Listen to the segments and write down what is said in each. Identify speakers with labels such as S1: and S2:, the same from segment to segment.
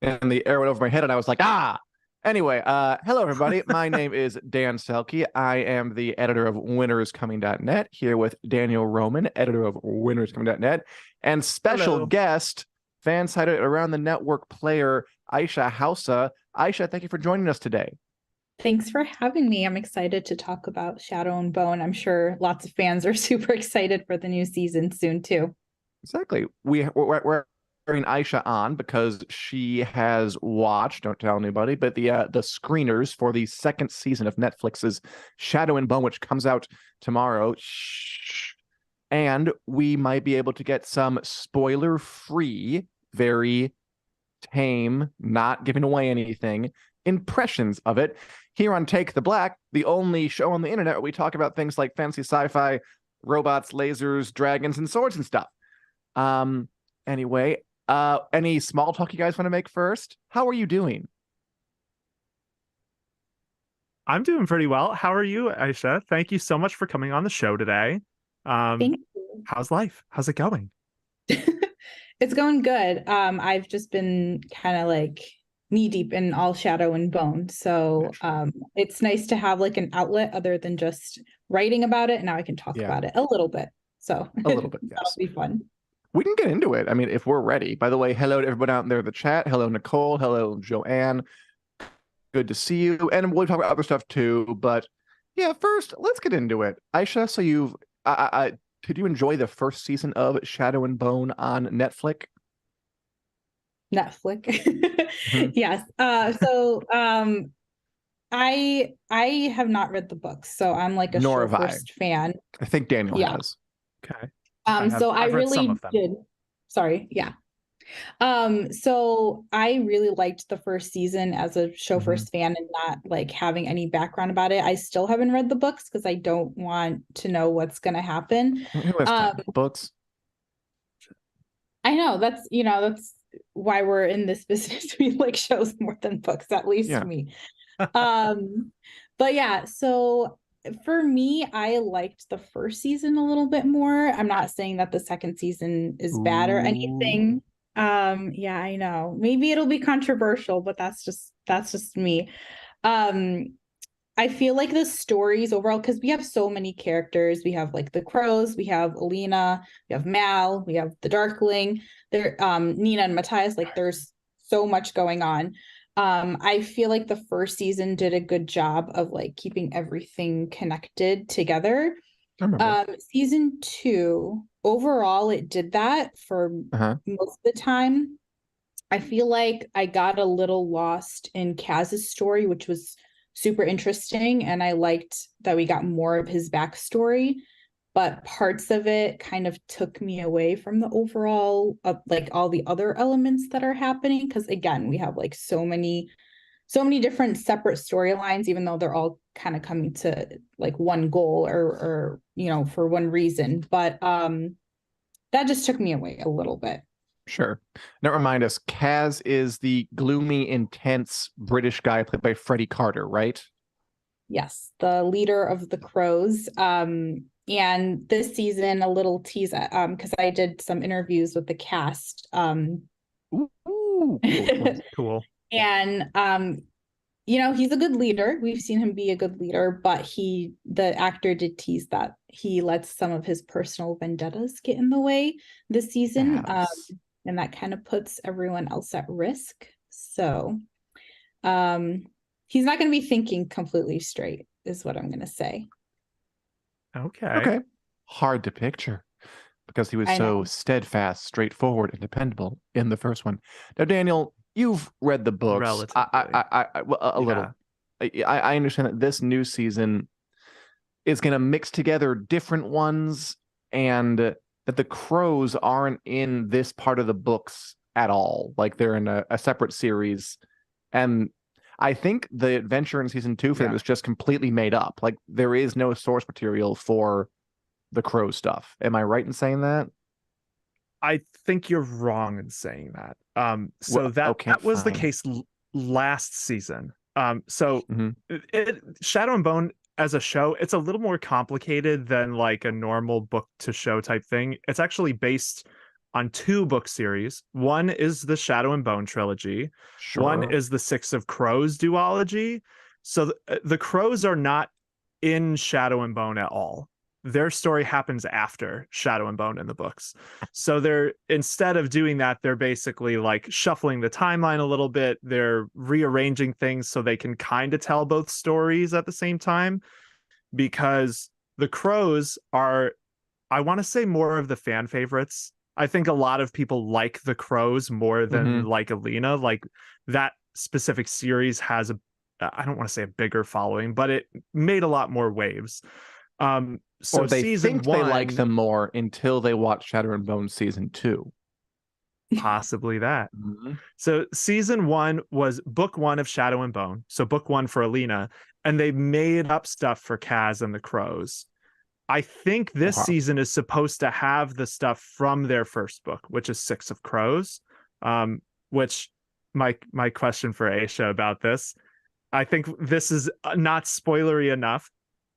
S1: and the air went over my head, and I was like, ah. Anyway, hello everybody. My name is Dan Selke. I am the editor of winnerscoming.net, here with Daniel Roman, editor of winnerscoming.net, and special
S2: Hello.
S1: guest, fan-sided around the network player, Aisha Hausa. Aisha, thank you for joining us today.
S3: Thanks for having me. I'm excited to talk about Shadow and Bone. I'm sure lots of fans are super excited for the new season soon too.
S1: Exactly. We're having Aisha on because she has watched, don't tell anybody, but the screeners for the second season of Netflix's Shadow and Bone, which comes out tomorrow. Shh. And we might be able to get some spoiler-free, very tame, not giving away anything, impressions of it here on Take the Black, the only show on the internet where we talk about things like fancy sci-fi, robots, lasers, dragons, and swords and stuff. Anyway, any small talk you guys want to make first? How are you doing?
S2: I'm doing pretty well. How are you, Aisha? Thank you so much for coming on the show today.
S3: Thank you.
S2: How's life? How's it going?
S3: It's going good. I've just been kind of like knee deep in all Shadow and Bone. So it's nice to have like an outlet other than just writing about it. And now I can talk about it a little bit. So
S1: a little bit,
S3: that'll be fun.
S1: We can get into it. I mean, if we're ready. By the way, hello to everyone out there in the chat. Hello, Nicole. Hello, Joanne. Good to see you. And we'll talk about other stuff too. But yeah, first, let's get into it. Aisha, so did you enjoy the first season of Shadow and Bone on Netflix?
S3: Netflix. Yes. I have not read the books, so I'm like a show first fan.
S1: I think Daniel has.
S2: Okay.
S3: I really did. Sorry. Yeah. So I really liked the first season as a show first fan and not like having any background about it. I still haven't read the books because I don't want to know what's going to happen.
S1: Who has time? Books?
S3: I know that's why we're in this business. We like shows more than books, at least me. But yeah, so for me, I liked the first season a little bit more. I'm not saying that the second season is bad or anything. Yeah, I know. Maybe it'll be controversial, but that's just me. I feel like the stories overall, because we have so many characters. We have like the crows, we have Alina, we have Mal, we have the Darkling, there, Nina and Matthias, like there's so much going on. I feel like the first season did a good job of like keeping everything connected together. Season 2, overall, it did that for most of the time. I feel like I got a little lost in Kaz's story, which was super interesting, and I liked that we got more of his backstory, but parts of it kind of took me away from the overall like all the other elements that are happening, because again, we have like so many different separate storylines, even though they're all kind of coming to like one goal or for one reason, but that just took me away a little bit.
S1: Sure. Now remind us, Kaz is the gloomy, intense British guy played by Freddie Carter, right?
S3: Yes, the leader of the Crows. And this season, a little tease, because I did some interviews with the cast.
S1: Ooh, cool.
S3: And he's a good leader. We've seen him be a good leader, but the actor did tease that he lets some of his personal vendettas get in the way this season. Yes. And that kind of puts everyone else at risk. So he's not going to be thinking completely straight, is what I'm going to say.
S1: Okay. Hard to picture because he was so steadfast, straightforward, and dependable in the first one. Now, Daniel, you've read the books.
S2: Relatively.
S1: A little. I understand that this new season is going to mix together different ones, and that the crows aren't in this part of the books at all. Like they're in a separate series. And I think the adventure in season 2 for them is just completely made up. Like there is no source material for the crow stuff. Am I right in saying that?
S2: I think you're wrong in saying that. That was the case last season. Shadow and Bone as a show, it's a little more complicated than like a normal book to show type thing. It's actually based on 2 book series. One is the Shadow and Bone trilogy.
S1: Sure.
S2: One is the Six of Crows duology. So the Crows are not in Shadow and Bone at all. Their story happens after Shadow and Bone in the books. So they're, instead of doing that, they're basically like shuffling the timeline a little bit. They're rearranging things so they can kind of tell both stories at the same time, because the Crows are, I want to say, more of the fan favorites. I think a lot of people like the Crows more than like Alina. Like, that specific series has a, I don't want to say a bigger following, but it made a lot more waves. So
S1: or they
S2: season
S1: think
S2: 1,
S1: they like them more until they watch Shadow and Bone season 2.
S2: Possibly that. So season 1 was book 1 of Shadow and Bone. So book 1 for Alina, and they made up stuff for Kaz and the Crows. I think this season is supposed to have the stuff from their first book, which is Six of Crows. Which my question for Aisha about this, I think this is not spoilery enough,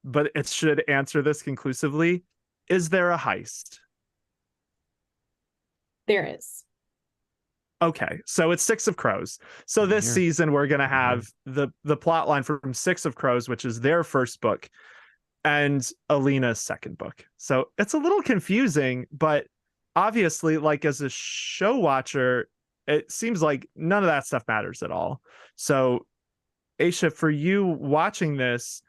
S2: but it should answer this conclusively. Is there a heist?
S3: There is.
S2: Okay, so it's Six of Crows. So this season we're gonna have the plot line from Six of Crows, which is their first book, and Alina's second book. So it's a little confusing, but obviously, like, as a show watcher, it seems like none of that stuff matters at all. So Aisha, for you watching this,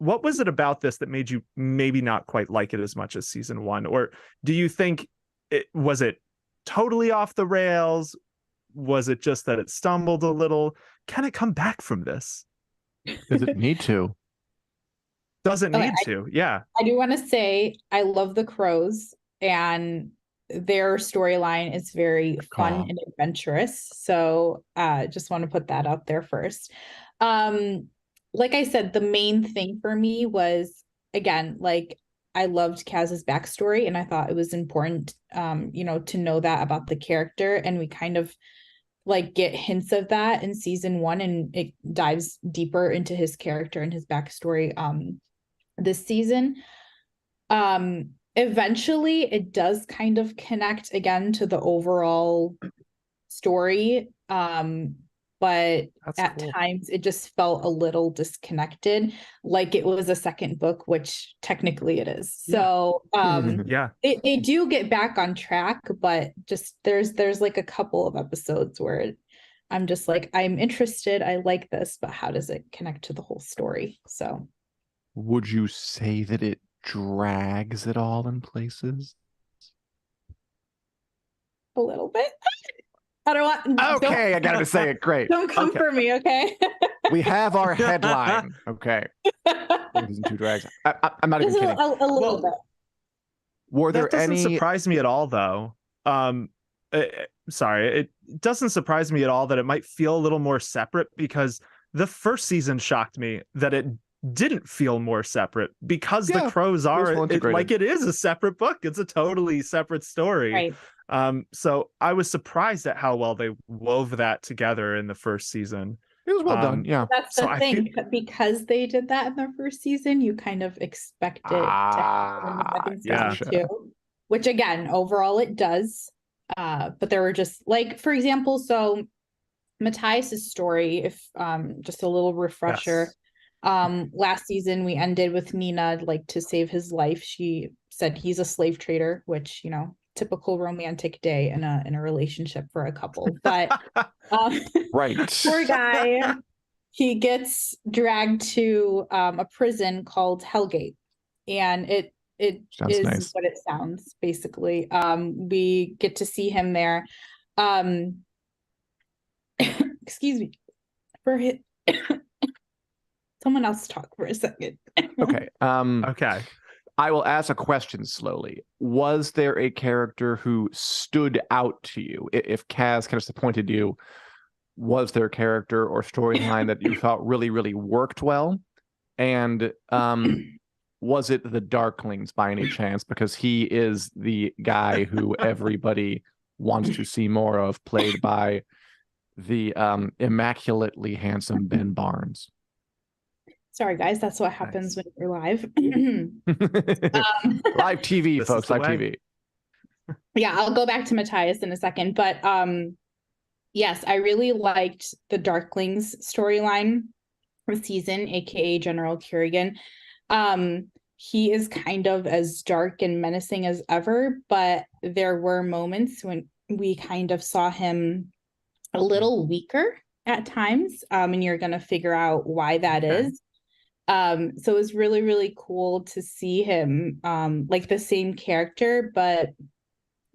S2: what was it about this that made you maybe not quite like it as much as season 1? Or do you think it was totally off the rails? Was it just that it stumbled a little? Can it come back from this?
S1: Does it need to?
S2: Does it need to? Yeah.
S3: I do want to say I love the Crows, and their storyline is very fun and adventurous. So just want to put that out there first. Like I said, the main thing for me was, again, like, I loved Kaz's backstory, and I thought it was important, to know that about the character. And we kind of like get hints of that in season 1, and it dives deeper into his character and his backstory this season. Eventually it does kind of connect again to the overall story. But at times it just felt a little disconnected, like it was a second book, which technically it is. So they do get back on track, but just there's like a couple of episodes where I'm just like, I'm interested, I like this, but how does it connect to the whole story? So
S1: would you say that it drags it all in places?
S3: A little bit. I don't want.
S1: Okay, I gotta say it. Great.
S3: Don't come for me, okay?
S1: We have our headline. Okay. Season 2 drags. I'm not even kidding.
S3: A little bit.
S1: Were there
S2: that doesn't surprise me at all, though. Sorry, it doesn't surprise me at all that it might feel a little more separate, because the first season shocked me that it didn't feel more separate, because the Crows are like, it is a separate book. It's a totally separate story.
S3: Right.
S2: So I was surprised at how well they wove that together in the first season.
S1: It was well done, yeah.
S3: That's the thing. Because they did that in the first season, you kind of expect it to happen in the second season too. Which, again, overall it does. But there were just, like, for example, so Matthias's story, if just a little refresher. Last season we ended with Nina, like, to save his life, she said he's a slave trader, which, typical romantic day in a relationship for a couple. But
S1: right,
S3: poor guy, he gets dragged to a prison called Hellgate, and it sounds is nice. What it sounds basically. We get to see him there. Excuse me for his someone else talk for a second.
S1: Okay.
S2: Okay.
S1: I will ask a question slowly. Was there a character who stood out to you? If Kaz kind of disappointed you, was there a character or storyline that you thought really, really worked well? And was it the Darklings by any chance? Because he is the guy who everybody wants to see more of, played by the immaculately handsome Ben Barnes.
S3: Sorry, guys. That's what happens when you're live.
S1: Live TV, folks. Live TV.
S3: yeah, I'll go back to Matthias in a second, but yes, I really liked the Darklings storyline this season, aka General Kerrigan. He is kind of as dark and menacing as ever, but there were moments when we kind of saw him a little weaker at times, and you're going to figure out why that is. So it was really, really cool to see him, like the same character, but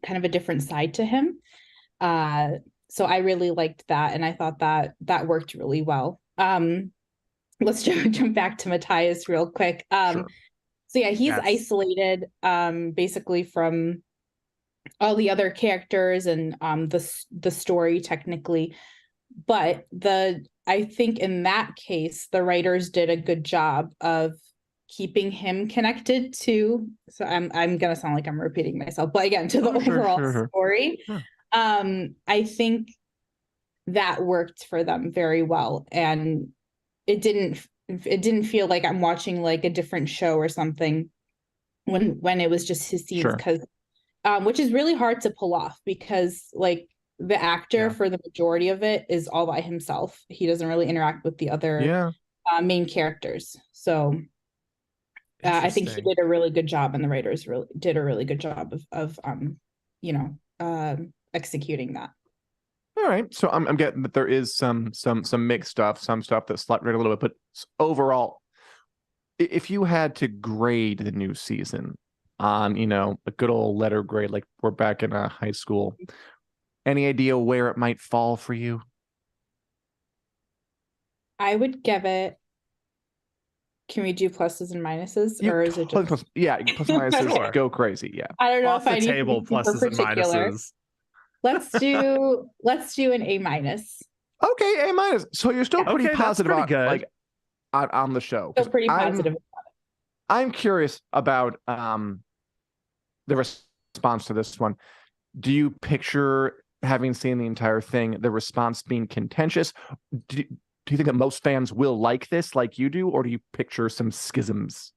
S3: kind of a different side to him. So I really liked that, and I thought that worked really well. Let's jump back to Matthias real quick.
S1: Sure.
S3: So yeah, he's isolated, basically from all the other characters and the story technically, but I think in that case the writers did a good job of keeping him connected to, so I'm gonna sound like I'm repeating myself, but again, to the overall story. I think that worked for them very well, and it didn't feel like I'm watching like a different show or something when it was just his scenes, because which is really hard to pull off, because like the actor for the majority of it is all by himself. He doesn't really interact with the other main characters. So I think he did a really good job, and the writers really did a really good job of executing that.
S1: All right, so I'm getting that there is some mixed stuff, some stuff that's slightly a little bit, but overall, if you had to grade the new season on, a good old letter grade, like we're back in high school, any idea where it might fall for you?
S3: I would give it. Can we do pluses and minuses, or is it just
S1: plus and minuses? Go crazy, yeah.
S3: I don't know
S2: off
S3: if I
S2: the
S3: need
S2: table pluses and minuses.
S3: Let's do an A-.
S1: Okay, A-. So you're still pretty positive
S2: pretty good.
S1: like on the show.
S3: Still pretty positive.
S1: I'm curious about the response to this one. Do you picture, having seen the entire thing, the response being contentious? Do you think that most fans will like this like you do, or do you picture some schisms?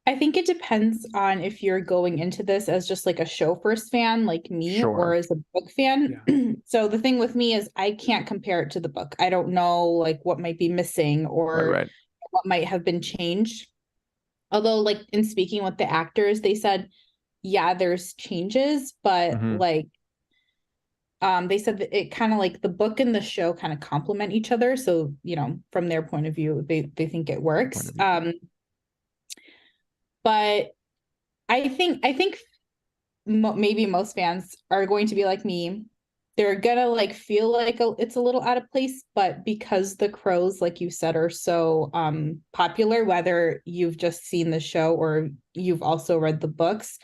S3: I think it depends on if you're going into this as just like a show first fan like me, or as a book fan. Yeah. So the thing with me is I can't compare it to the book. I don't know like what might be missing, or what might have been changed. Although like in speaking with the actors, they said, yeah, there's changes, but like they said that it kind of like the book and the show kind of complement each other. So, from their point of view, they think it works. But I think maybe most fans are going to be like me. They're gonna like feel like it's a little out of place, but because the Crows, like you said, are so popular, whether you've just seen the show or you've also read the books,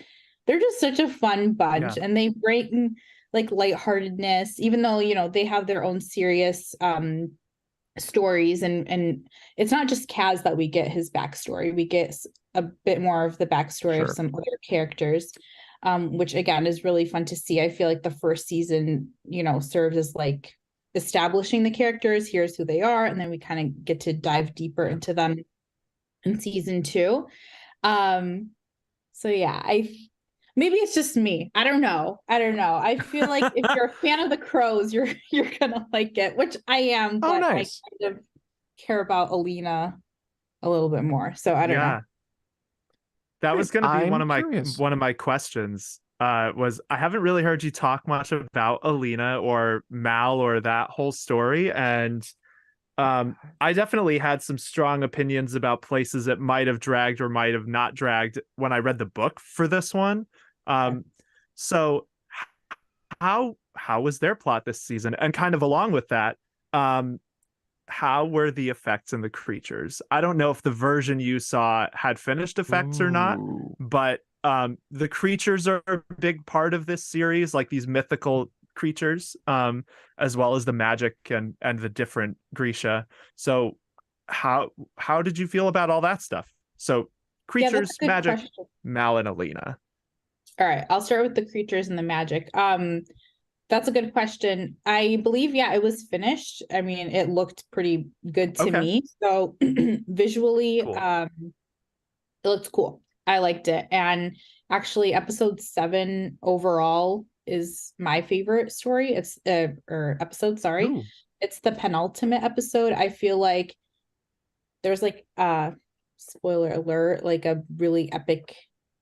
S3: they're just such a fun bunch, and they bring like lightheartedness, even though they have their own serious stories, and it's not just Kaz that we get his backstory. We get a bit more of the backstory of some other characters, which again is really fun to see. I feel like the first season, serves as like establishing the characters. Here's who they are, and then we kind of get to dive deeper into them in season 2. So yeah, maybe it's just me. I don't know. I feel like if you're a fan of the Crows, you're gonna like it, which I am. But nice. I kind of care about Alina a little bit more. So I don't know.
S2: That was going to be one of my questions. Was I haven't really heard you talk much about Alina or Mal or that whole story, and I definitely had some strong opinions about places it might have dragged or might have not dragged when I read the book for this one. So how was their plot this season? And kind of along with that, how were the effects and the creatures? I don't know if the version you saw had finished effects or not, but the creatures are a big part of this series, like these mythical creatures, as well as the magic and the different Grisha. So how did you feel about all that stuff? So creatures, magic, Mal and Alina.
S3: All right, I'll start with the creatures and the magic. That's a good question. I believe, it was finished. I mean, it looked pretty good to me. So visually, it looks cool. I liked it. And actually episode 7 overall is my favorite story. It's or episode, sorry.
S1: Ooh.
S3: It's the penultimate episode. I feel like there's like spoiler alert, like a really epic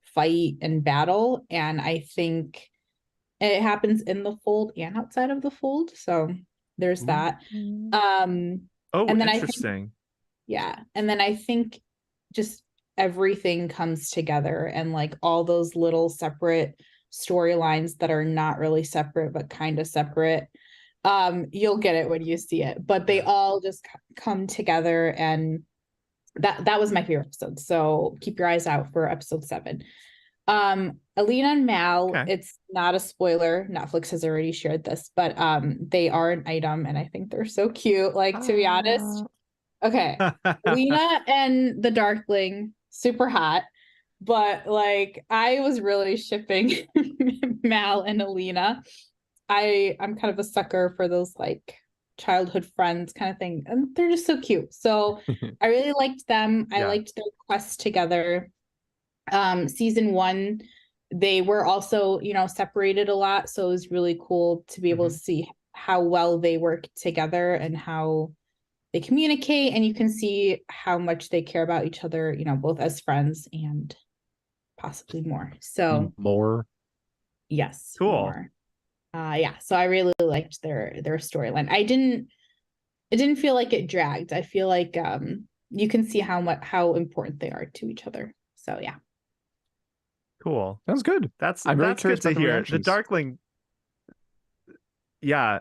S3: fight and battle. And I think it happens in the fold and outside of the fold. So there's that.
S2: Oh,
S3: And then
S2: interesting.
S3: and then I think just everything comes together, and like all those little separate storylines that are not really separate but kind of separate, you'll get it when you see it, but they all just come together, and that was my favorite episode. So keep your eyes out for episode 7. Alina and Mal,
S2: Okay.
S3: it's not a spoiler, Netflix has already shared this, but they are an item, and I think they're so cute, like, to be honest. Okay, Alina and the Darkling, super hot, but like I was really shipping Mal and Alina. I'm kind of a sucker for those like childhood friends kind of thing, and they're just so cute. So I really liked them. I liked their quest together. Season 1, they were also, separated a lot, so it was really cool to be able to see how well they work together and how they communicate, and you can see how much they care about each other, both as friends and possibly more. So
S1: more.
S3: yes,
S2: Cool.
S3: more. So I really liked their storyline. It didn't feel like it dragged. I feel like you can see how important they are to each other. So yeah.
S2: Cool.
S1: Sounds good.
S2: That's
S1: very curious
S2: good to
S1: about the
S2: hear.
S1: reactions.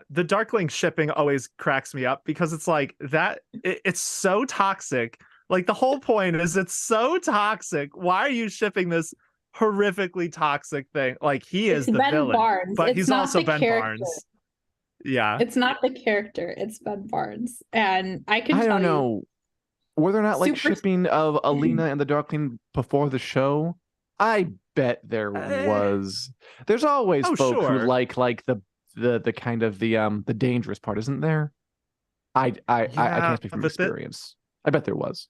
S2: The Darkling shipping always cracks me up because it's like that. It's so toxic. Like the whole point is it's so toxic. Why are you shipping this horrifically toxic thing? Like he is the
S3: Ben
S2: villain,
S3: Barnes.
S2: but
S3: It's
S2: he's
S3: not
S2: also
S3: the
S2: Ben
S3: character.
S2: Barnes. Yeah,
S3: It's not the character. It's Ben Barnes, and I can
S1: I
S3: tell
S1: don't know. Were there not like
S3: Super-
S1: shipping of Alina and the Darkling before the show? I bet there was. There's always
S2: Oh,
S1: folk who
S2: sure.
S1: like the kind of the dangerous part, isn't there? I can't speak from
S2: but
S1: experience. I bet there was.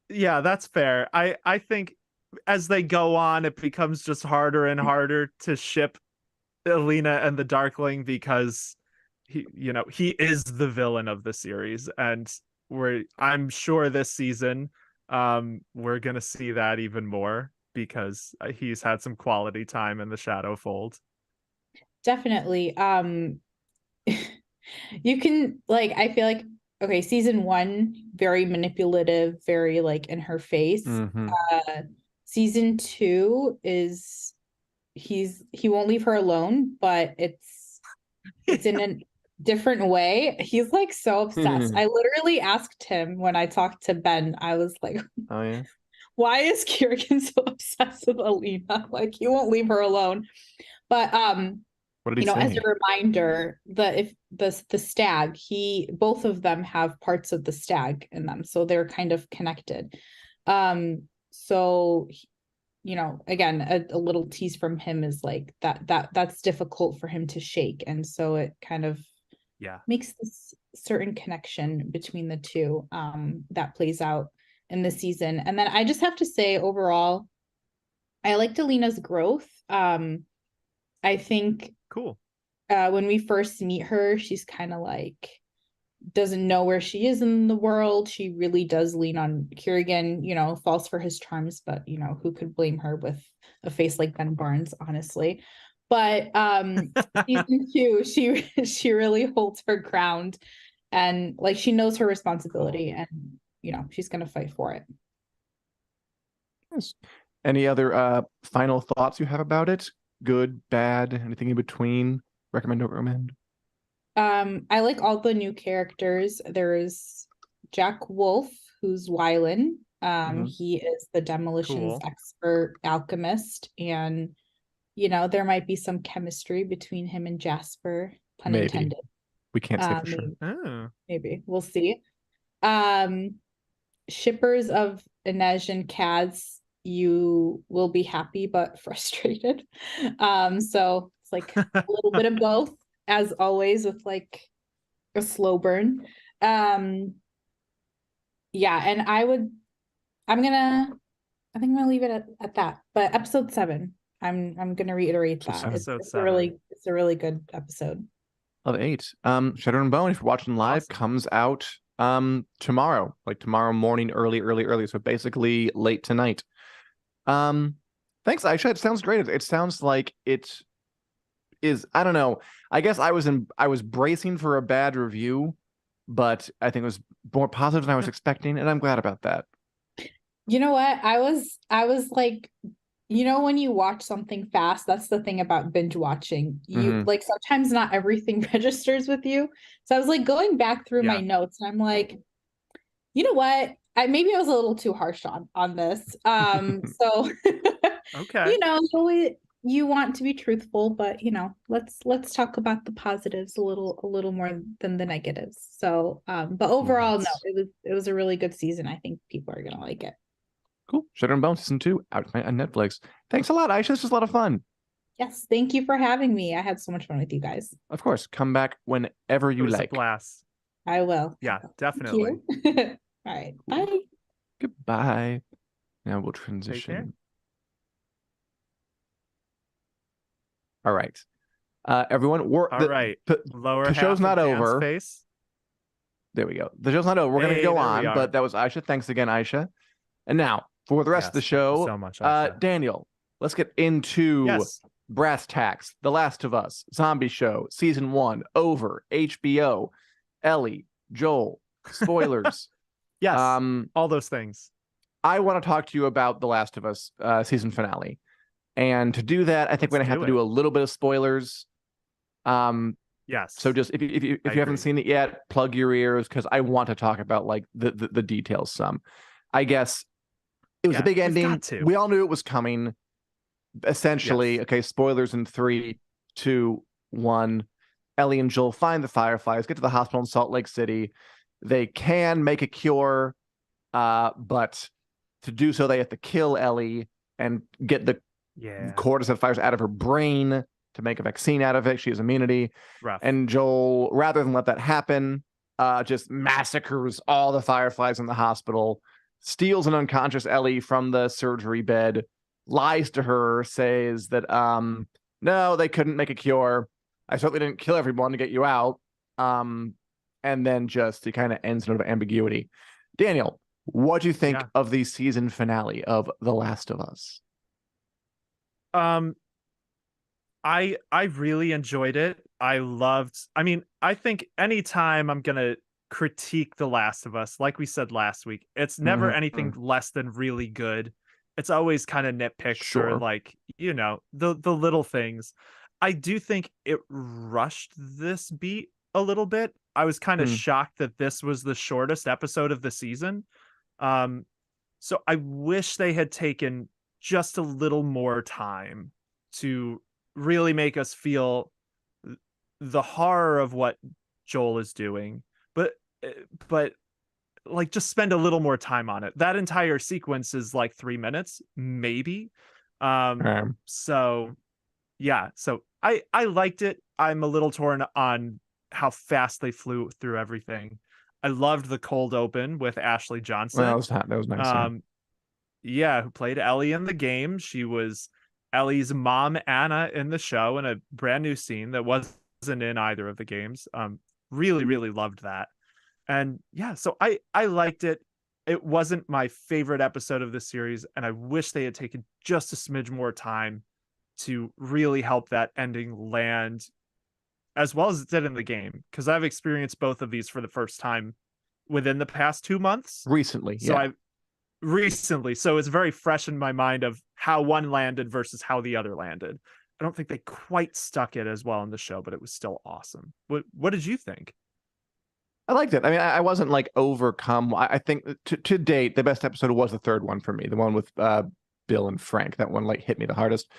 S2: that's fair. I think as they go on, it becomes just harder and harder to ship Alina and the Darkling because he is the villain of the series, and I'm sure this season we're gonna see that even more because he's had some quality time in the Shadow Fold.
S3: Definitely. You can, like, I feel like, okay, season 1, very manipulative, very like in her face. Season 2 is he won't leave her alone, but it's in a different way. He's like so obsessed. I literally asked him when I talked to Ben, I was like,
S1: Oh yeah.
S3: why is Kierkegaard so obsessed with Alina? Like he won't leave her alone. But
S1: What did he say?
S3: as a reminder, the stag, both of them have parts of the stag in them, so they're kind of connected. So again, a little tease from him is like that's difficult for him to shake, and so it kind of makes this certain connection between the two that plays out in the season. And then I just have to say, overall, I liked Alina's growth. I think
S2: Cool.
S3: When we first meet her, she's kind of like doesn't know where she is in the world. She really does lean on Kierkegaard, falls for his charms, but who could blame her with a face like Ben Barnes, honestly. But season 2, she really holds her ground, and like she knows her responsibility, and she's gonna fight for it.
S1: Yes. Any other final thoughts you have about it? Good, bad, anything in between? Recommend, don't recommend?
S3: I like all the new characters. There's Jack Wolf, who's Wylan. He is the demolitions expert alchemist, and there might be some chemistry between him and Jasper, pun intended.
S1: We can't say for sure.
S3: Maybe we'll see. Shippers of Inej and Kaz, you will be happy but frustrated. So it's like a little bit of both, as always, with like a slow burn. And I think I'm gonna leave it at that. But episode 7, I'm gonna reiterate
S1: So
S3: that.
S2: Episode
S3: It's
S2: 7.
S3: a really good episode.
S1: Of 8. Shadow and Bone, if you're watching live,
S2: Awesome.
S1: comes out tomorrow, like tomorrow morning, early. So basically late tonight. Thanks, Aisha. It sounds great. It sounds like it is, I don't know. I guess I was bracing for a bad review, but I think it was more positive than I was expecting, and I'm glad about that.
S3: You know what? I was like, when you watch something fast, that's the thing about binge watching. You like sometimes not everything registers with you. So I was like going back through my notes, and I'm like, you know what? Maybe I was a little too harsh on this. So
S2: Okay.
S3: you want to be truthful, but let's talk about the positives a little more than the negatives. So but overall, no, it was a really good season. I think people are gonna like it.
S1: Cool. Shadow and Bone season 2 out on Netflix. Thanks a lot, Aisha. This was a lot of fun.
S3: Yes, thank you for having me. I had so much fun with you guys.
S1: Of course, come back whenever you
S2: It was
S1: like.
S2: a blast.
S3: I will.
S2: Yeah, definitely.
S3: All right. Bye.
S1: Goodbye. Now we'll
S2: Take care.
S1: transition. All right. Everyone,
S2: All right. Lower
S1: the
S2: half
S1: show's not
S2: of Dan's
S1: over.
S2: face.
S1: There we go. The show's not over. We're going to
S2: Hey,
S1: go
S2: there
S1: on,
S2: we are.
S1: but that was Aisha. Thanks again, Aisha. And now, for the rest of the
S2: Yes, thank you
S1: show,
S2: so much, Aisha.
S1: Daniel, let's get into
S2: Yes.
S1: brass tacks. The Last of Us, Zombie Show, Season 1, over, HBO, Ellie, Joel, spoilers.
S2: Yes. All those things.
S1: I want to talk to you about The Last of Us season finale. And to do that, I think we're going to have to do a little bit of spoilers.
S2: Yes.
S1: So just if you haven't seen it yet, plug your ears, because I want to talk about like the details some. I guess it was a big ending. We all knew it was coming. Essentially, okay, spoilers in 3, 2, 1. Ellie and Joel find the Fireflies, get to the hospital in Salt Lake City. They can make a cure, but to do so, they have to kill Ellie and get the cordyceps virus out of her brain to make a vaccine out of it. She has immunity.
S2: Rough.
S1: And Joel, rather than let that happen, just massacres all the Fireflies in the hospital, steals an unconscious Ellie from the surgery bed, lies to her, says that, no, they couldn't make a cure. I certainly didn't kill everyone to get you out. And then just, it kind of ends in a bit of ambiguity. Daniel, what do you think of the season finale of The Last of Us?
S2: I really enjoyed it. I think anytime I'm gonna critique The Last of Us, like we said last week, it's never anything less than really good. It's always kind of nitpicks or like, the little things. I do think it rushed this beat a little bit. I was kind of shocked that this was the shortest episode of the season. So I wish they had taken just a little more time to really make us feel the horror of what Joel is doing, but like just spend a little more time on it. That entire sequence is like 3 minutes, maybe. So yeah, so I liked it. I'm a little torn on how fast they flew through everything. I loved the cold open with Ashley Johnson.
S1: Well, that was nice.
S2: Who played Ellie in the game. She was Ellie's mom, Anna, in the show in a brand new scene that wasn't in either of the games. Really loved that. And yeah, so I liked it. It wasn't my favorite episode of the series, and I wish they had taken just a smidge more time to really help that ending land as well as it did in the game, because I've experienced both of these for the first time within the past 2 months.
S1: Recently,
S2: so it's very fresh in my mind of how one landed versus how the other landed. I don't think they quite stuck it as well in the show, but it was still awesome. What did you think?
S1: I liked it. I mean, I wasn't like overcome. I think to date, the best episode was the third one for me, the one with Bill and Frank. That one like hit me the hardest.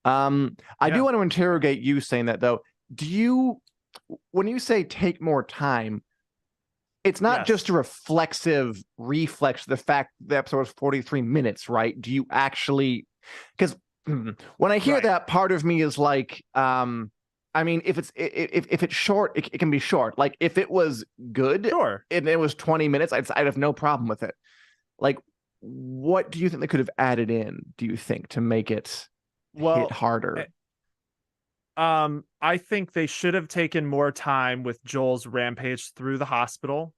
S1: I do want to interrogate you saying that though. When you say take more time, it's not just a reflex of the fact the episode was 43 minutes, right? Do you actually, because when I hear that, part of me is like, I mean, if it's short, it can be short. Like if it was good and it was 20 minutes, I'd have no problem with it. Like what do you think they could have added in, do you think, to make it hit harder?
S2: I think they should have taken more time with Joel's rampage through the hospital.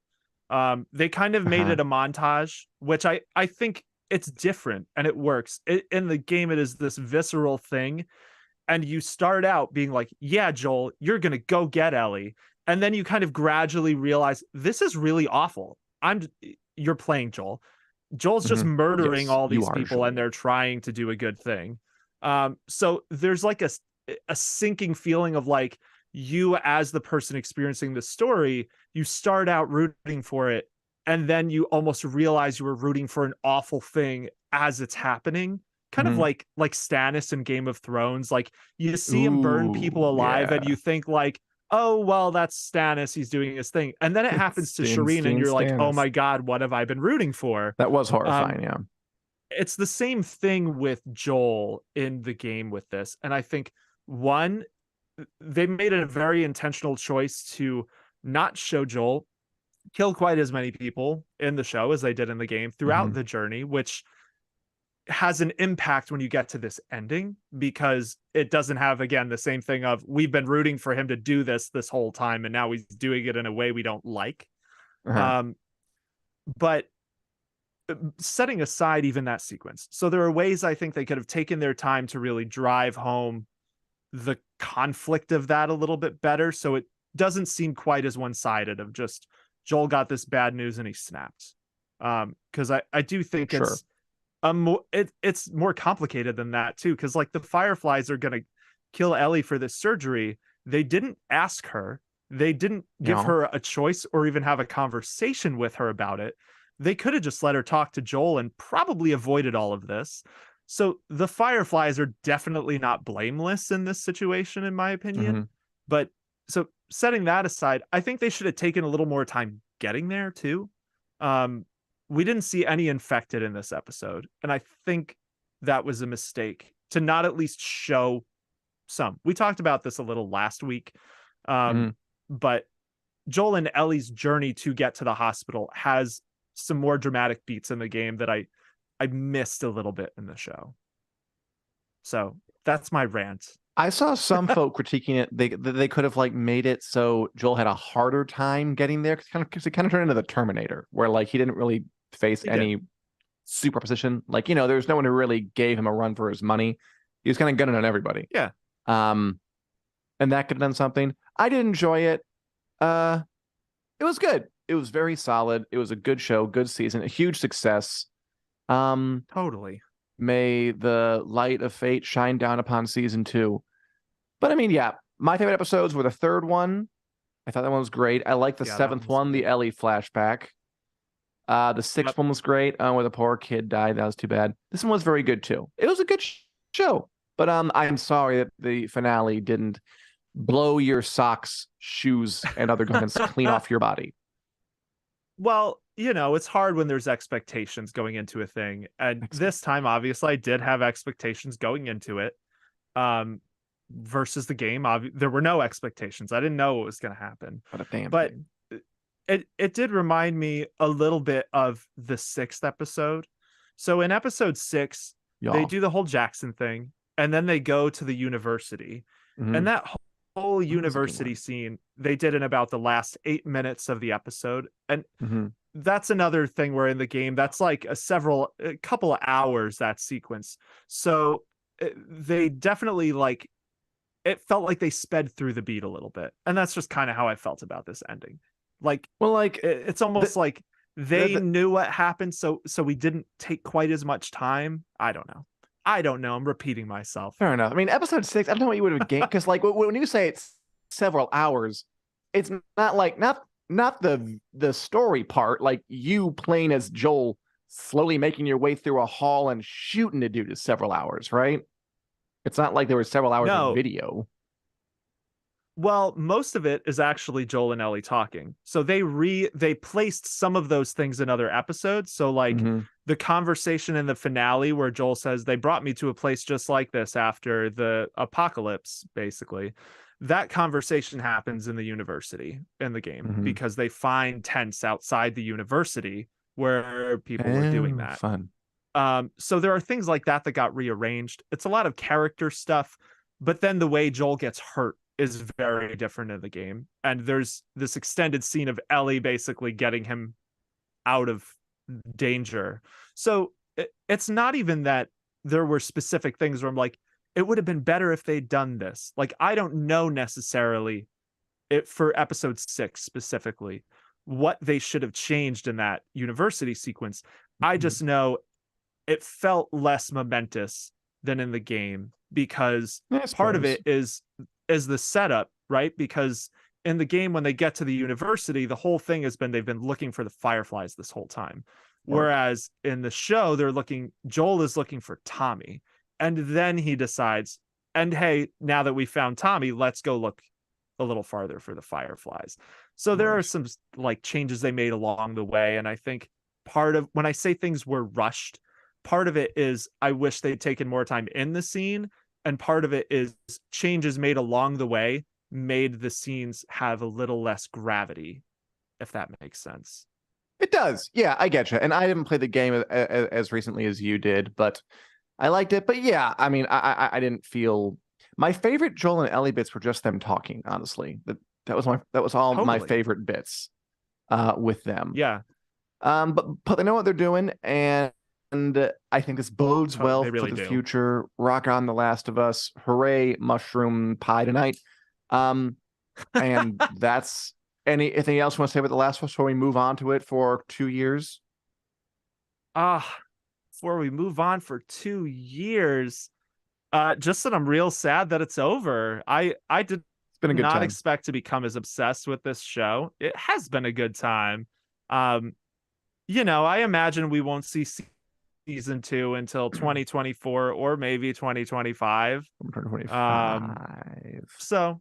S2: They kind of made it a montage, which I think it's different and it works. In the game, it is this visceral thing. And you start out being like, yeah, Joel, you're going to go get Ellie. And then you kind of gradually realize this is really awful. You're playing Joel. Joel's just murdering all these people and they're trying to do a good thing. So there's like a sinking feeling of like you as the person experiencing the story, you start out rooting for it. And then you almost realize you were rooting for an awful thing as it's happening. Kind of like Stannis in Game of Thrones. Like you see him burn people alive and you think like, oh, well, that's Stannis. He's doing his thing. And then it happens to Shireen and you're like, oh my God, what have I been rooting for?
S1: That was horrifying, yeah.
S2: It's the same thing with Joel in the game with this. And I think, one, they made it a very intentional choice to not show Joel kill quite as many people in the show as they did in the game throughout the journey, which has an impact when you get to this ending, because it doesn't have, again, the same thing of we've been rooting for him to do this whole time and now he's doing it in a way we don't like. But setting aside even that sequence, so there are ways I think they could have taken their time to really drive home the conflict of that a little bit better, so it doesn't seem quite as one-sided of just Joel got this bad news and he snapped. Because I do think it's more complicated than that too, because like the Fireflies are gonna kill Ellie for this surgery. They didn't ask her, they didn't give her a choice or even have a conversation with her about it. They could have just let her talk to Joel and probably avoided all of this. So the Fireflies are definitely not blameless in this situation, in my opinion. But so setting that aside, I think they should have taken a little more time getting there too. We didn't see any infected in this episode, and I think that was a mistake to not at least show some. We talked about this a little last week, but Joel and Ellie's journey to get to the hospital has some more dramatic beats in the game that I missed a little bit in the show. So that's my rant.
S1: I saw some folk critiquing it. They could have like made it so Joel had a harder time getting there, because it kind of turned into the Terminator, where like he didn't really face any superposition. Like, there's no one who really gave him a run for his money. He was kind of gunning on everybody.
S2: Yeah.
S1: And that could have done something. I did enjoy it. It was good. It was very solid. It was a good show, good season, a huge success.
S2: Totally.
S1: May the light of fate shine down upon season 2. But I mean, yeah, my favorite episodes were the third one. I thought that one was great. I like the seventh one, the Ellie flashback. The sixth one was great, where the poor kid died. That was too bad. This one was very good too. It was a good show. But I'm sorry that the finale didn't blow your socks, shoes, and other garments clean off your body.
S2: Well, it's hard when there's expectations going into a thing. And this time, obviously, I did have expectations going into it. Versus the game, there were no expectations. I didn't know what was going to happen.
S1: What a damn
S2: but
S1: thing.
S2: It did remind me a little bit of the 6th episode. So in episode 6, they do the whole Jackson thing, and then they go to the university. And that whole university scene they did in about the last 8 minutes of the episode. And that's another thing where in the game, that's like a couple of hours, that sequence. So they definitely it felt like they sped through the beat a little bit. And that's just kind of how I felt about this ending. It's almost like they knew what happened, so we didn't take quite as much time. I don't know. I'm repeating myself.
S1: Fair enough. I mean, episode 6, I don't know what you would have gained, because when you say it's several hours, it's not the story part, like you playing as Joel slowly making your way through a hall and shooting a dude is several hours, right? It's not like there were several hours of video.
S2: Well, most of it is actually Joel and Ellie talking. So they placed some of those things in other episodes. So the conversation in the finale where Joel says, they brought me to a place just like this after the apocalypse, basically. That conversation happens in the university in the game because they find tents outside the university where people are doing that.
S1: Fun.
S2: So there are things like that got rearranged. It's a lot of character stuff, but then the way Joel gets hurt is very different in the game. And there's this extended scene of Ellie basically getting him out of danger. So it's not even that there were specific things where I'm like, it would have been better if they'd done this. Like, I don't know necessarily it for episode 6 specifically what they should have changed in that university sequence. I just know it felt less momentous than in the game because part of it is the setup, right? Because in the game, when they get to the university, the whole thing has been they've been looking for the Fireflies this whole time. Whereas in the show, Joel is looking for Tommy. And then he decides, and hey, now that we found Tommy, let's go look a little farther for the Fireflies. So there are some like changes they made along the way. And I think part of when I say things were rushed, part of it is I wish they'd taken more time in the scene. And part of it is changes made along the way made the scenes have a little less gravity, if that makes sense.
S1: It does. Yeah, I get you. And I didn't play the game as recently as you did, but I liked it. But yeah, I mean, I didn't feel my favorite Joel and Ellie bits were just them talking, honestly. That was all my favorite bits with them.
S2: Yeah.
S1: But they know what they're doing, and I think this bodes well
S2: really
S1: for the
S2: do.
S1: future. Rock on The Last of Us. Hooray, mushroom pie tonight. And that's anything else you want to say about The Last of Us before we move on to it for 2 years?
S2: Before we move on for 2 years, just that I'm real sad that it's over. I did not expect to become as obsessed with this show. It has been a good time. You know, I imagine we won't see season 2 until 2024 or maybe 2025.
S1: 2025.
S2: So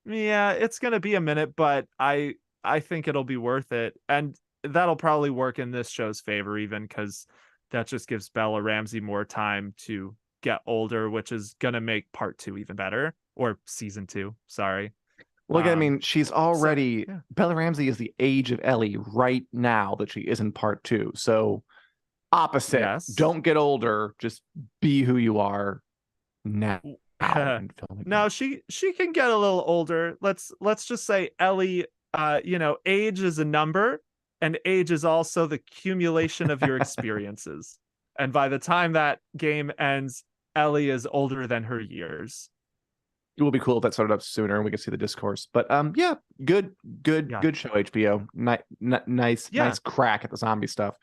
S2: yeah, it's gonna be a minute, but I think it'll be worth it, and that'll probably work in this show's favor even because that just gives Bella Ramsey more time to get older, which is gonna make part 2 even better, or season 2. Sorry.
S1: Look, I mean, she's already
S2: yeah.
S1: Bella Ramsey is the age of Ellie right now that she is in part 2. So opposite.
S2: Yes.
S1: Don't get older. Just be who you are now.
S2: No, she can get a little older. Let's just say Ellie, age is a number, and age is also the accumulation of your experiences. And by the time that game ends, Ellie is older than her years.
S1: It will be cool if that started up sooner and we can see the discourse. But yeah, good show, HBO. Nice crack at the zombie stuff.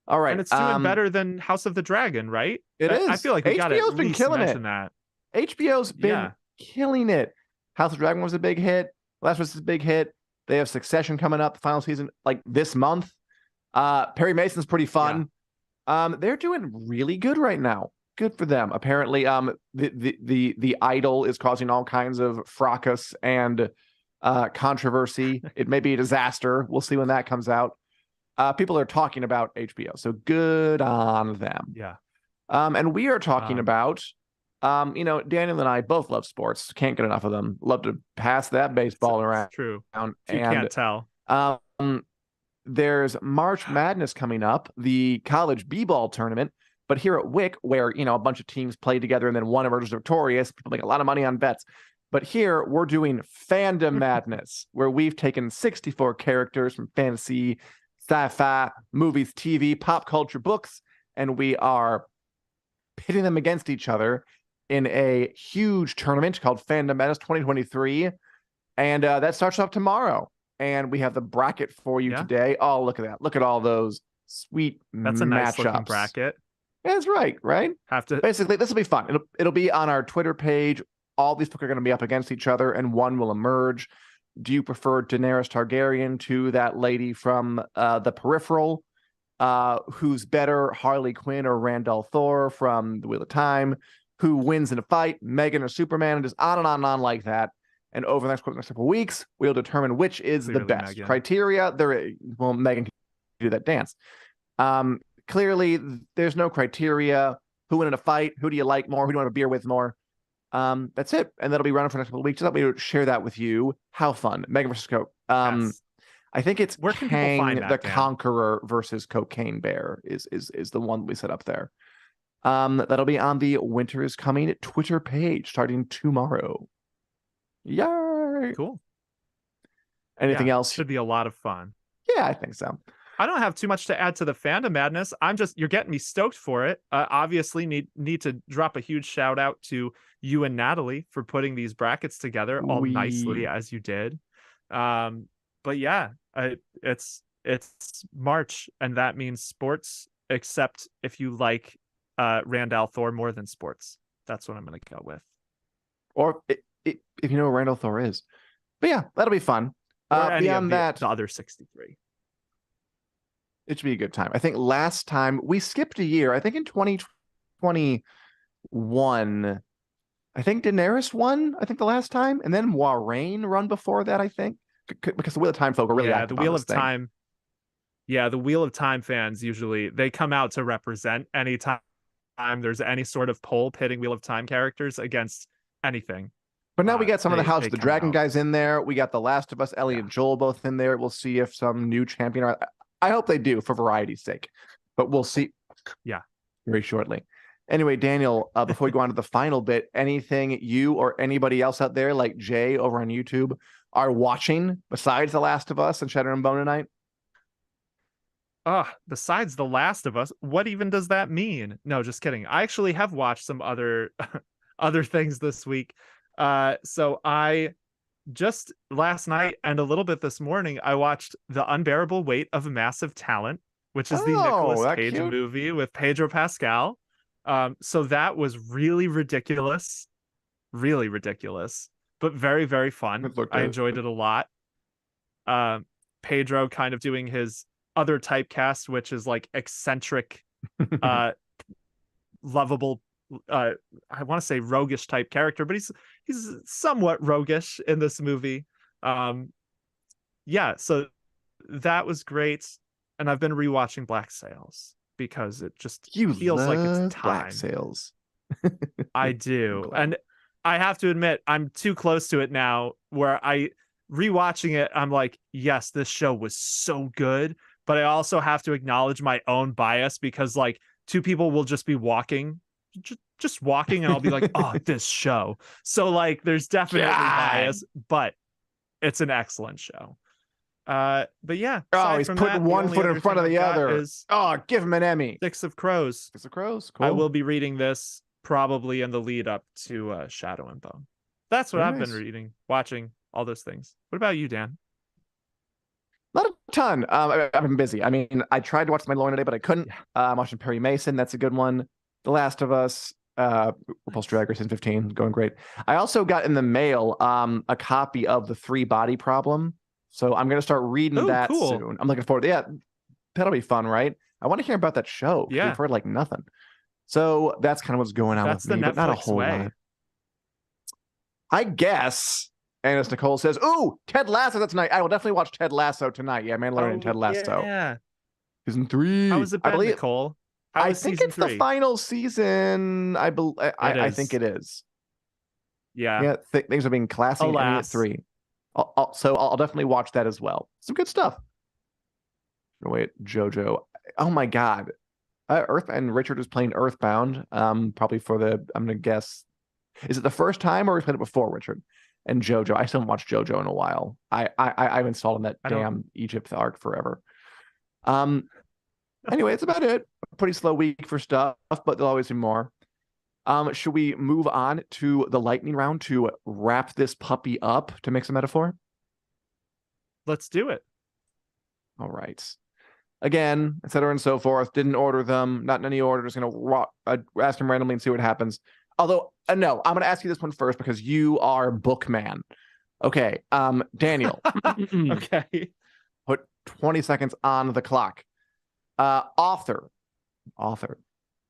S1: All right,
S2: and it's doing better than House of the Dragon, right?
S1: It is.
S2: I feel like we got to
S1: been killing it.
S2: That.
S1: HBO's been killing it. House of the Dragon was a big hit. Last was a big hit. They have Succession coming up, the final season, like this month. Perry Mason's pretty fun. Yeah. They're doing really good right now. Good for them. Apparently, the Idol is causing all kinds of fracas and controversy. It may be a disaster. We'll see when that comes out. People are talking about HBO, so good on them.
S2: Yeah.
S1: And we are talking about, Daniel and I both love sports. Can't get enough of them. Love to pass that baseball around.
S2: True. You can't tell.
S1: There's March Madness coming up, the college b-ball tournament. But here at Wick, where, a bunch of teams play together and then one emerges victorious, people make a lot of money on bets. But here we're doing Fandom Madness, where we've taken 64 characters from fantasy, sci-fi, movies, TV, pop culture, books, and we are pitting them against each other in a huge tournament called Fandom Madness 2023. And that starts off tomorrow. And we have the bracket for you today. Oh, look at that. Look at all those sweet matchups.
S2: That's a nice looking bracket.
S1: Yeah, that's right? Basically, this will be fun. It'll be on our Twitter page. All these people are going to be up against each other, and one will emerge. Do you prefer Daenerys Targaryen to that lady from The Peripheral? Who's better, Harley Quinn or Randall Thor from The Wheel of Time? Who wins in a fight, Megan or Superman? And just on and on and on like that. And over the next couple of weeks, we'll determine which is the best. Megan. Criteria, Megan can do that dance. Clearly, there's no criteria. Who win in a fight? Who do you like more? Who do you want a beer with more? That's it. And that'll be running for the next couple of weeks. I thought we would share that with you. How fun. Megan versus Coke.
S2: Yes.
S1: I think it's
S2: Where can people
S1: Kang
S2: find
S1: the
S2: that, Dan?
S1: Conqueror versus Cocaine Bear is the one we set up there. That'll be on the Winter is Coming Twitter page starting tomorrow. Yay!
S2: Cool.
S1: Anything
S2: Yeah,
S1: else?
S2: should be a lot of fun.
S1: Yeah, I think so.
S2: I don't have too much to add to the Fandom Madness. You're getting me stoked for it. Obviously need to drop a huge shout out to you and Natalie for putting these brackets together all nicely as you did. But yeah, it's March, and that means sports, except if you like Randall Thor more than sports. That's what I'm going to go with.
S1: Or if you know who Randall Thor is. But yeah, that'll be fun. Beyond that,
S2: the other 63.
S1: It should be a good time. I think last time we skipped a year. I think in 2021, I think Daenerys won. I think the last time, and then Warren run before that. I think because the Wheel of Time folk are really active
S2: the Wheel
S1: on
S2: of
S1: this
S2: Time. Yeah, the Wheel of Time fans usually they come out to represent anytime there's any sort of poll pitting Wheel of Time characters against anything.
S1: But now we got some of the House of the Dragon
S2: out.
S1: guys in there. We got The Last of Us, Ellie and Joel both in there. We'll see if some new champion are. I hope they do for variety's sake, but we'll see.
S2: Yeah,
S1: very shortly. Anyway, Daniel, before we go on to the final bit, anything you or anybody else out there like Jay over on YouTube are watching besides The Last of Us and Shadow and Bone tonight?
S2: Besides The Last of Us, what even does that mean? No, just kidding. I actually have watched some other things this week. So I just last night and a little bit this morning, I watched The Unbearable Weight of Massive Talent, which is the Nicolas Cage movie with Pedro Pascal. So that was really ridiculous, but very, very fun. I enjoyed it a lot. Pedro kind of doing his other typecast, which is like eccentric, lovable, I want to say roguish type character, but he's somewhat roguish in this movie. Yeah, so that was great, and I've been rewatching Black Sails because it just feels like it's time.
S1: Black Sails.
S2: I do, and I have to admit I'm too close to it now. Where I rewatching it, I'm like, yes, this show was so good, but I also have to acknowledge my own bias because like two people will just be walking. Just walking and I'll be like, oh, this show. So like there's definitely bias, but it's an excellent show. But yeah.
S1: Oh, he's putting one foot in front of the other. Give him an Emmy.
S2: Six of Crows.
S1: Six of Crows. Cool.
S2: I will be reading this probably in the lead up to Shadow and Bone. That's what I've been reading, watching, all those things. What about you, Dan?
S1: Not a ton. I've been busy. I mean, I tried to watch The Mandalorian today, but I couldn't. I'm watching Perry Mason. That's a good one. The Last of Us, RuPaul's Drag Race season 15, going great. I also got in the mail a copy of The Three Body Problem, so I'm gonna start reading that soon. I'm looking forward. Yeah, that'll be fun, right? I want to hear about that show. Yeah, we've heard like nothing. So that's kind of what's going on with me, but not a whole lot. I guess. And as Nicole says, "Ooh, Ted Lasso tonight." I will definitely watch Ted Lasso tonight. Yeah, Mandalorian and Ted Lasso.
S2: Yeah.
S1: Season 3.
S2: How was it, Nicole?
S1: I think it's the final season. I think it is.
S2: Yeah.
S1: Things are being classy. At 3. So I'll definitely watch that as well. Some good stuff. Wait, JoJo. Oh my God. And Richard is playing Earthbound. Probably for I'm gonna guess. Is it the first time or we played it before, Richard? And JoJo. I still haven't watched JoJo in a while. I've installed in that damn Egypt arc forever. Anyway, it's about it. A pretty slow week for stuff, but there'll always be more. Should we move on to the lightning round to wrap this puppy up, to mix a metaphor?
S2: Let's do it.
S1: All right. Again, etc. and so forth. Didn't order them. Not in any order. Just going to ask him randomly and see what happens. Although, no, I'm going to ask you this one first because you are bookman. Okay. Daniel.
S2: Okay.
S1: Put 20 seconds on the clock. Author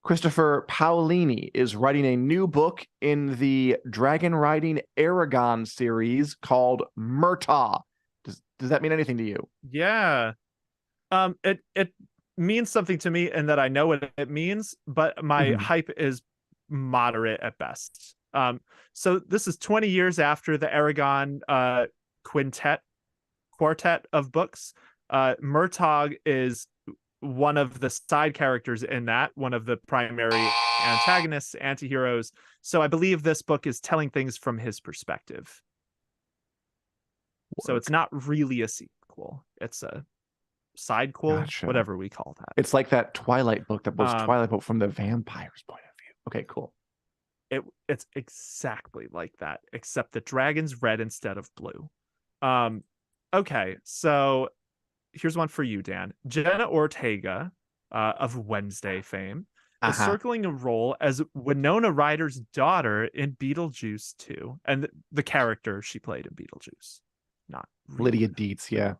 S1: Christopher Paolini is writing a new book in the dragon riding Aragon series called Murtaugh. Does that mean anything to you?
S2: Yeah. It means something to me in that I know what it means, but my hype is moderate at best. So this is 20 years after the Aragon quintet quartet of books. Murtaugh is one of the side characters in that, one of the primary antagonists, antiheroes. So I believe this book is telling things from his perspective. So it's not really a sequel. It's a sidequel,
S1: Gotcha.
S2: whatever we call that.
S1: It's like that Twilight book that was Twilight book from the vampire's point of view. Okay, cool.
S2: It's exactly like that, except the dragon's red instead of blue. Okay, so here's one for you, Dan. Jenna Ortega of Wednesday fame is circling a role as Winona Ryder's daughter in Beetlejuice 2, and the character she played in Beetlejuice. Not really.
S1: Lydia Dietz, yeah.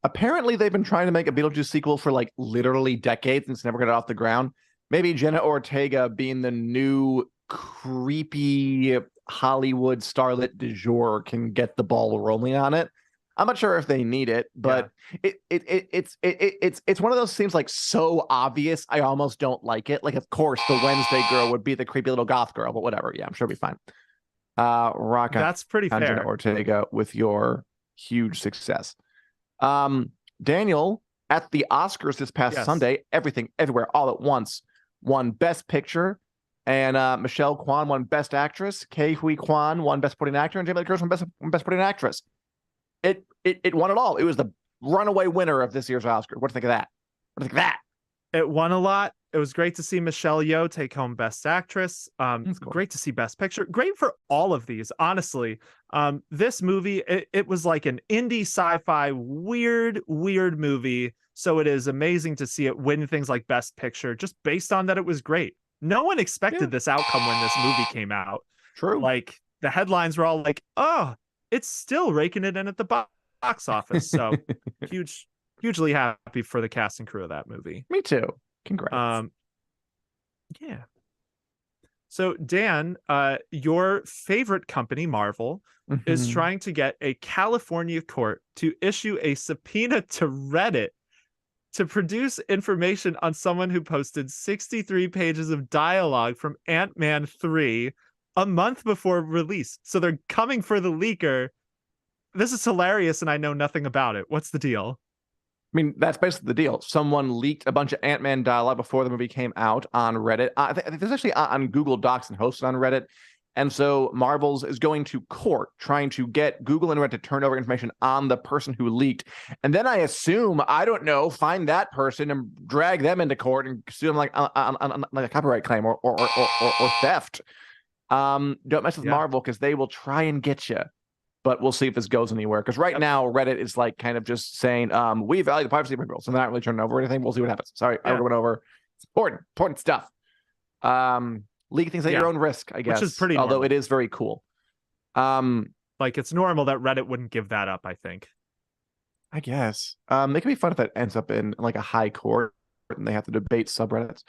S1: Apparently, they've been trying to make a Beetlejuice sequel for like literally decades and it's never got it off the ground. Maybe Jenna Ortega being the new creepy Hollywood starlet du jour can get the ball rolling on it. I'm not sure if they need it, but it's one of those seems like so obvious. I almost don't like it. Like, of course, the Wednesday girl would be the creepy little goth girl, but whatever. Yeah, I'm sure it'll be fine. Rock on.
S2: That's pretty fair.
S1: Jenna Ortega with your huge success. Daniel, at the Oscars this past Sunday, Everything Everywhere All at Once won Best Picture, and Michelle Kwan won Best Actress, Ke Huy Quan won Best Supporting Actor, and Jamie Lee Curtis won Best Supporting Actress. It won it all. It was the runaway winner of this year's Oscar. What do you think of that? What do you think of that?
S2: It won a lot. It was great to see Michelle Yeoh take home Best Actress. Cool. Great to see Best Picture. Great for all of these, honestly. This movie, it was like an indie sci-fi weird movie. So it is amazing to see it win things like Best Picture, just based on that it was great. No one expected this outcome when this movie came out.
S1: True.
S2: Like, the headlines were all like, oh, it's still raking it in at the box office. So hugely happy for the cast and crew of that movie.
S1: Me too. Congrats.
S2: Yeah. So Dan, your favorite company, Marvel, is trying to get a California court to issue a subpoena to Reddit to produce information on someone who posted 63 pages of dialogue from Ant-Man 3 a month before release. So they're coming for the leaker. This is hilarious, and I know nothing about it. What's the deal?
S1: I mean, that's basically the deal. Someone leaked a bunch of Ant-Man dialogue before the movie came out on Reddit. I think this is actually on Google Docs and hosted on Reddit. And so Marvel's is going to court, trying to get Google and Reddit to turn over information on the person who leaked. And then I assume, I don't know, find that person and drag them into court and sue them like on like a copyright claim or theft. Don't mess with Marvel, because they will try and get you. But we'll see if this goes anywhere. Because right now, Reddit is like kind of just saying, we value the privacy of people. So they're not really turning over anything. We'll see what happens. Sorry, I went over. It's important stuff. Leak things at your own risk, I guess.
S2: Which is pretty
S1: although
S2: normal.
S1: It is very cool.
S2: Like, it's normal that Reddit wouldn't give that up, I think.
S1: I guess. It could be fun if that ends up in like a high court and they have to debate subreddits.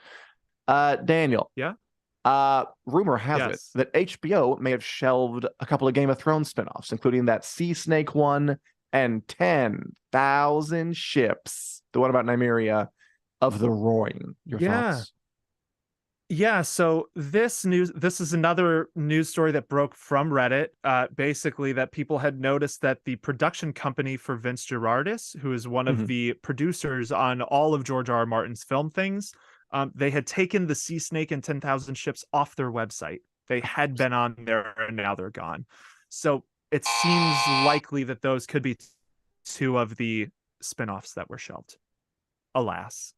S1: Daniel.
S2: Yeah?
S1: Rumor has it that HBO may have shelved a couple of Game of Thrones spinoffs, including that Sea Snake one and 10,000 ships, the one about Nymeria of the Roaring. Your thoughts?
S2: Yeah, so this is another news story that broke from Reddit. Basically, that people had noticed that the production company for Vince Gerardis, who is one of the producers on all of George R.R. Martin's film things, they had taken the Sea Snake and 10,000 ships off their website. They had been on there and now they're gone. So it seems likely that those could be two of the spinoffs that were shelved. Alas.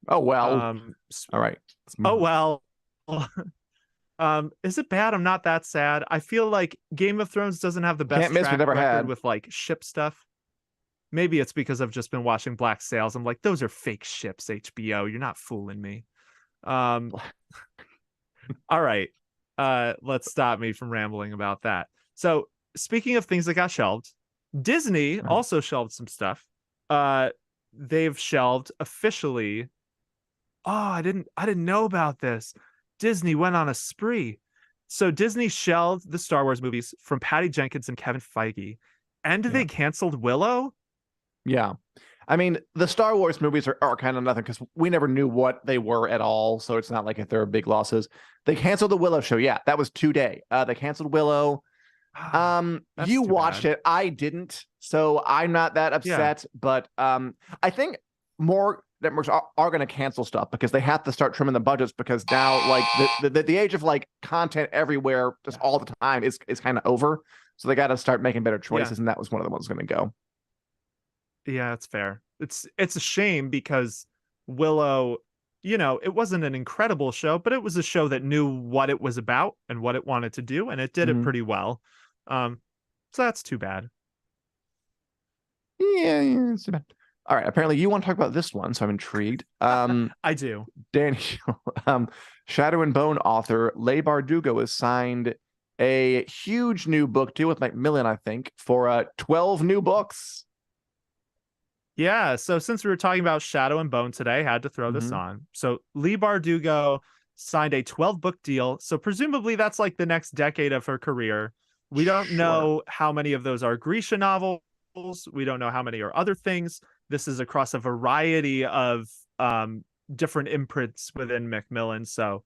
S1: Oh, well. All right.
S2: Oh, well. Is it bad? I'm not that sad. I feel like Game of Thrones doesn't have the best track record with like ship stuff. Maybe it's because I've just been watching Black Sails. I'm like, those are fake ships, HBO. You're not fooling me. All right. Let's stop me from rambling about that. So speaking of things that got shelved, Disney also shelved some stuff. They've shelved officially. Oh, I didn't know about this. Disney went on a spree. So Disney shelved the Star Wars movies from Patty Jenkins and Kevin Feige. And they canceled Willow?
S1: Yeah. I mean, the Star Wars movies are kind of nothing because we never knew what they were at all. So it's not like if there are big losses. They canceled the Willow show. Yeah, that was 2 days. They canceled Willow.
S2: That's
S1: You
S2: too
S1: watched
S2: bad.
S1: it. I didn't, so I'm not that upset. But I think more networks are going to cancel stuff because they have to start trimming the budgets because now like the age of like content everywhere just all the time is kind of over. So they got to start making better choices, and that was one of the ones going to go.
S2: Yeah, it's fair. It's a shame because Willow, it wasn't an incredible show, but it was a show that knew what it was about and what it wanted to do, and it did it pretty well. So that's too bad.
S1: Yeah, it's too bad. All right. Apparently, you want to talk about this one, so I'm intrigued.
S2: I do.
S1: Daniel, Shadow and Bone author Leigh Bardugo has signed a huge new book deal with Macmillan, I think, for 12 new books.
S2: Yeah, so since we were talking about Shadow and Bone today, I had to throw this on. So Leigh Bardugo signed a 12-book deal. So presumably that's like the next decade of her career. We don't know how many of those are Grisha novels. We don't know how many are other things. This is across a variety of different imprints within Macmillan. So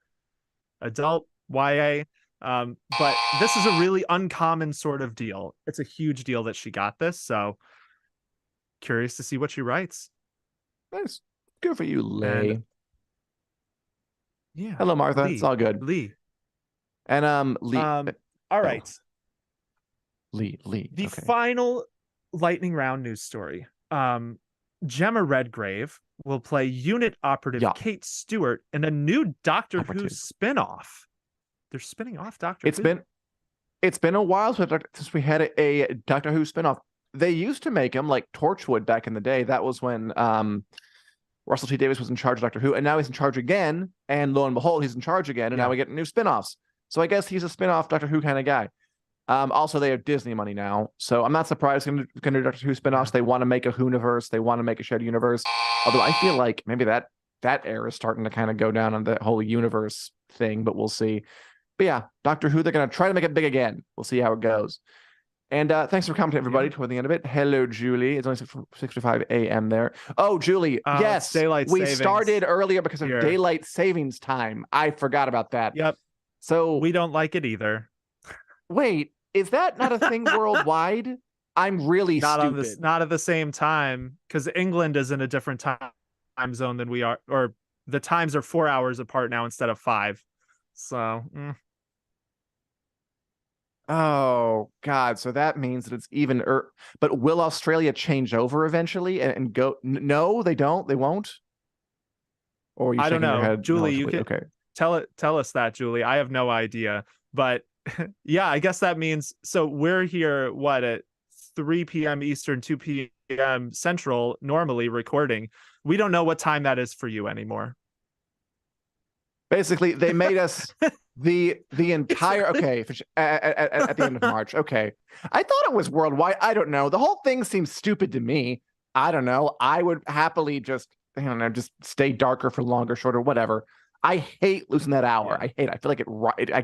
S2: adult, YA. But this is a really uncommon sort of deal. It's a huge deal that she got this. So curious to see what she writes.
S1: Nice. Good for you, Leigh.
S2: Yeah.
S1: Hello, Martha.
S2: Leigh.
S1: It's all good.
S2: Leigh.
S1: And Leigh.
S2: All right.
S1: Leigh.
S2: The final lightning round news story. Gemma Redgrave will play unit operative Kate Stewart in a new Doctor Who spin-off. They're spinning off Doctor Who.
S1: It's been a while since we had a Doctor Who spin-off. They used to make them like Torchwood back in the day. That was when Russell T Davies was in charge of Doctor Who, and now he's in charge again. And lo and behold, he's in charge again, and now we get new spin-offs. So I guess he's a spin-off Doctor Who kind of guy. Also, they have Disney money now, so I'm not surprised they're going to do Doctor Who spin-offs. They want to make a Who-niverse. They want to make a shared universe. Although I feel like maybe that era is starting to kind of go down on the whole universe thing, but we'll see. But yeah, Doctor Who, they're going to try to make it big again. We'll see how it goes. And thanks for commenting, everybody, toward the end of it. Hello, Julie. It's only 6:55 a.m. there. Oh, Julie, yes,
S2: daylight
S1: we
S2: savings.
S1: started earlier because of daylight savings time. I forgot about that.
S2: Yep.
S1: So
S2: we don't like it either.
S1: Wait, is that not a thing worldwide? I'm really stupid.
S2: Not at the same time, because England is in a different time zone than we are, or the times are 4 hours apart now instead of 5. So.
S1: Oh God! So that means that it's even. But will Australia change over eventually and go? No, they don't. They won't. Or are you
S2: I don't know,
S1: head,
S2: Julie. You can tell us that, Julie. I have no idea, but yeah, I guess that means so. We're here at 3 p.m. Eastern, 2 p.m. Central, normally recording. We don't know what time that is for you anymore.
S1: Basically, they made us. The entire at the end of March. Okay, I thought it was worldwide. I don't know. The whole thing seems stupid to me. I don't know. I would happily just stay darker for longer, shorter, whatever. I hate losing that hour. I hate it. I feel like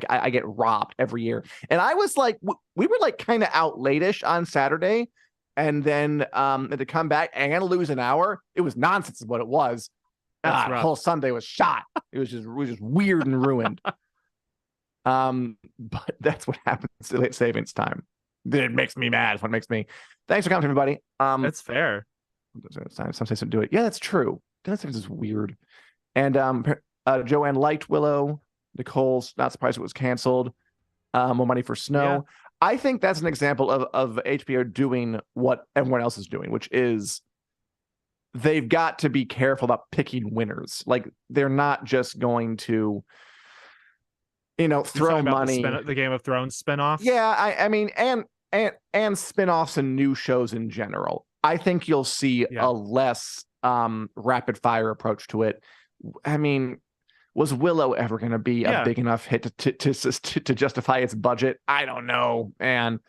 S1: I get robbed every year. And I was like, we were like kind of out late-ish on Saturday, and then to come back and lose an hour, it was nonsense. Is what it was. The whole Sunday was shot. It was just weird and ruined. But that's what happens to late savings time. It makes me mad. It's what makes me. Thanks for coming, everybody.
S2: That's fair.
S1: Some say some do it. Yeah, that's true. Late savings is weird. And Joanne liked Willow. Nicole's not surprised it was canceled. More money for Snow. Yeah. I think that's an example of HBO doing what everyone else is doing, which is they've got to be careful about picking winners. Like they're not just going to throw money.
S2: The Game of Thrones spinoff.
S1: Yeah, I mean, and spinoffs and new shows in general. I think you'll see a less rapid fire approach to it. I mean, was Willow ever going to be a big enough hit to justify its budget? I don't know, and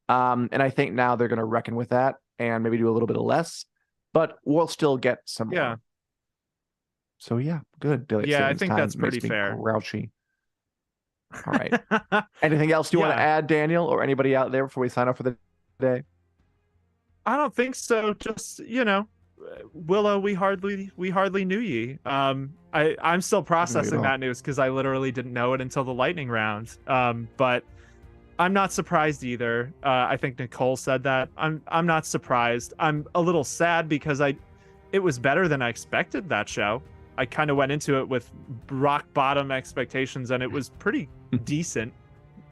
S1: I think now they're going to reckon with that and maybe do a little bit of less, but we'll still get some.
S2: Yeah.
S1: More. So yeah, good.
S2: I think that's pretty fair.
S1: Grouchy. All right. Anything else you want to add, Daniel, or anybody out there before we sign off for the day?
S2: I don't think so. Just Willow, we hardly knew ye. I'm still processing that news because I literally didn't know it until the lightning round. But I'm not surprised either. I think Nicole said that. I'm not surprised. I'm a little sad because it was better than I expected, that show. I kind of went into it with rock bottom expectations, and it was pretty decent.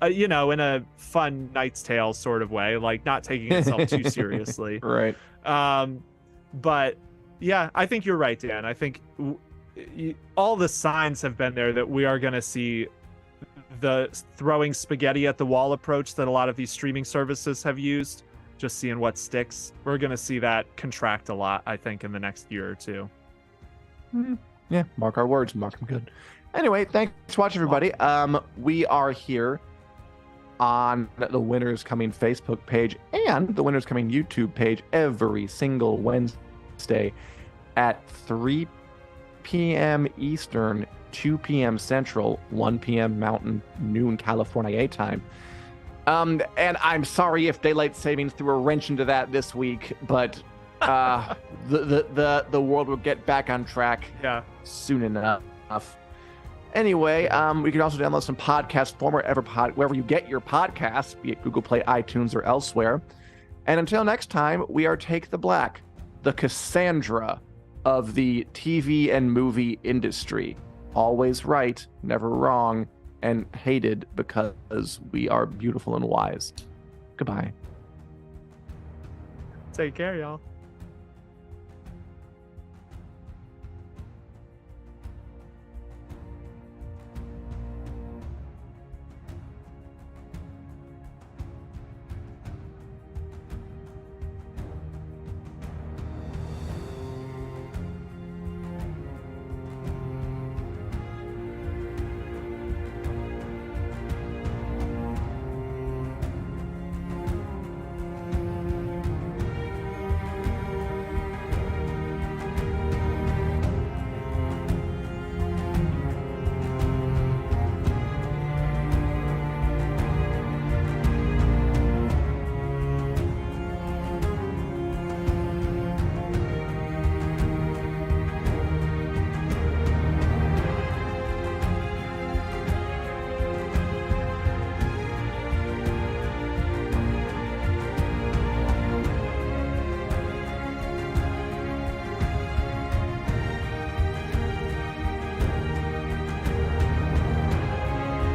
S2: In a fun Knight's Tale sort of way, like not taking itself too seriously.
S1: Right.
S2: But yeah, I think you're right, Dan. I think all the signs have been there that we are going to see the throwing spaghetti at the wall approach that a lot of these streaming services have used, just seeing what sticks. We're going to see that contract a lot, I think, in the next year or two.
S1: Yeah, mark our words, mark them good. Anyway, thanks for watching, everybody. We are here on the Winners Coming Facebook page and the Winners Coming YouTube page every single Wednesday at 3 p.m. Eastern, 2 p.m. Central, 1 p.m. Mountain, noon California time. And I'm sorry if daylight savings threw a wrench into that this week, but the world will get back on track soon enough. Anyway, we can also download some podcast form wherever you get your podcasts, be it Google Play, iTunes, or elsewhere. And until next time, we are Take the Black, the Cassandra of the TV and movie industry. Always right, never wrong, and hated because we are beautiful and wise. Goodbye.
S2: Take care, y'all.